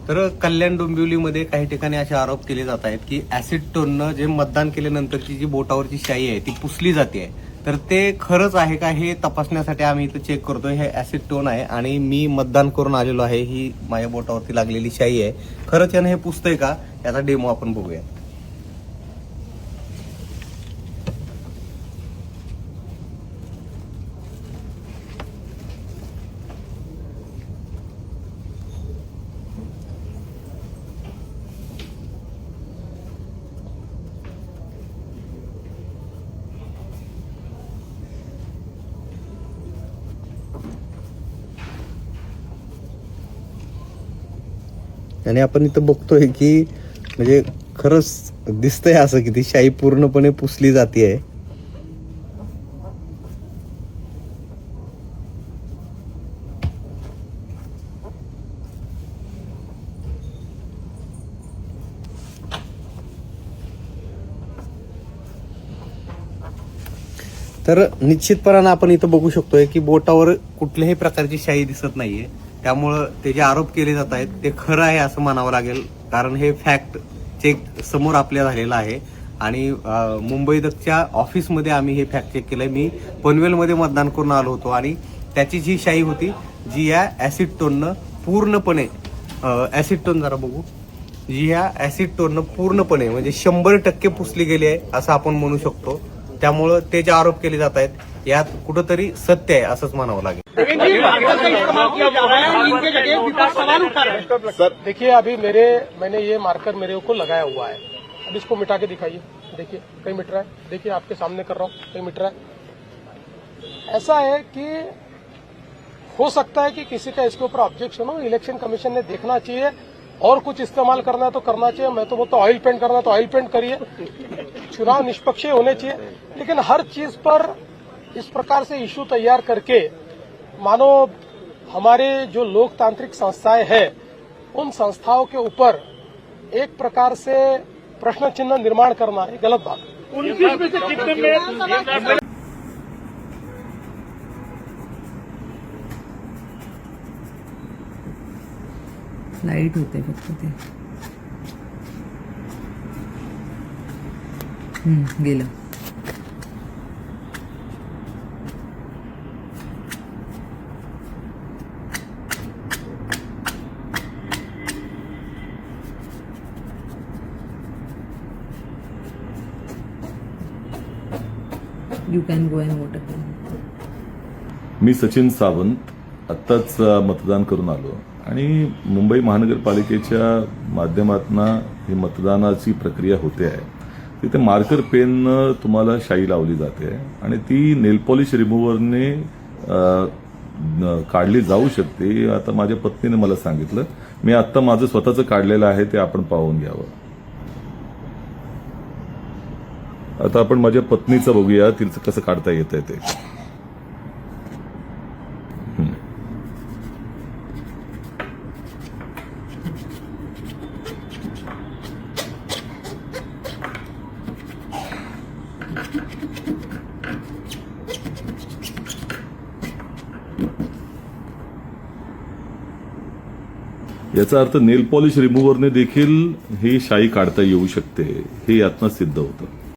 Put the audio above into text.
तर कल्याण डोंबिवलीमध्ये काही ठिकाणी असे आरोप केले जात आहेत की ऍसिड टोननं जे मतदान केल्यानंतरची जी बोटावरची शाई आहे ती पुसली जाते. तर ते खरंच आहे का हे तपासण्यासाठी आम्ही इथं चेक करतोय. हे ऍसिड टोन आहे आणि मी मतदान करून आलेलो आहे. ही माझ्या बोटावरती लागलेली शाई आहे. खरंच यानं हे पुसतंय का याचा डेमो आपण बघूया. आणि आपण इथं बघतोय की म्हणजे खरंच दिसतंय असं की ती शाई पूर्णपणे पुसली जाते. तर निश्चितपणानं आपण इथं बघू शकतोय की बोटावर कुठल्याही प्रकारची शाई दिसत नाहीये. त्यामुळं ते जे आरोप केले जात आहेत ते खरं आहे असं म्हणावं लागेल. कारण हे फॅक्ट चेक समोर आपल्या झालेलं आहे. आणि मुंबई दक्षच्या ऑफिसमध्ये आम्ही हे फॅक्ट चेक केलंय. मी पनवेलमध्ये मतदान करून आलो होतो आणि त्याची जी शाई होती जी या ऍसिड टोननं पूर्णपणे ऍसिड टोन जरा बघू, जी या ऍसिड टोननं पूर्णपणे म्हणजे 100% पुसली गेली आहे असं आपण म्हणू शकतो. त्यामुळं ते जे आरोप केले जात आहेत यात कुठंतरी सत्य आहे असंच म्हणावं लागेल. सर देखिए, अभी मैंने ये मार्कर मेरे को लगाया हुआ है. अब इसको मिटा के दिखाइए. देखिए कहीं मिट रहा है. देखिए आपके सामने कर रहा हूँ, कहीं मिट रहा है. ऐसा है कि हो सकता है कि किसी का इसके ऊपर ऑब्जेक्शन हो. इलेक्शन कमीशन ने देखना चाहिए. और कुछ इस्तेमाल करना है तो करना चाहिए. मैं तो बोलता ऑयल पेंट करना है तो ऑयल पेंट करिए. चुनाव निष्पक्ष होने चाहिए. लेकिन हर चीज पर इस प्रकार से इश्यू तैयार करके मानो हमारे जो लोकतांत्रिक संस्थाएं हैं उन संस्थाओं के ऊपर एक प्रकार से प्रश्न चिन्ह निर्माण करना है गलत बात. 29 में से कितने में लाईट होते फक्त ते गेलं. You can go and vote again. मी सचिन सावंत आत्ताच मतदान करून आलो आणि मुंबई महानगरपालिकेच्या माध्यमातून ही मतदानाची प्रक्रिया होते आहे. तिथे मार्कर पेननं तुम्हाला शाई लावली जाते आणि ती नेल पॉलिश रिमूव्हरने काढली जाऊ शकते. आता माझ्या पत्नीने मला सांगितलं. मी आत्ता माझं स्वतःचं काढलेलं आहे ते आपण पाहून घ्यावं. आता आपण माझ्या पत्नीचं बघूया तिचं कसं काढता येतंय ते. याचा अर्थ नेल पॉलिश रिमूव्हरने देखील ही शाई काढता येऊ शकते हे यातनं सिद्ध होतं.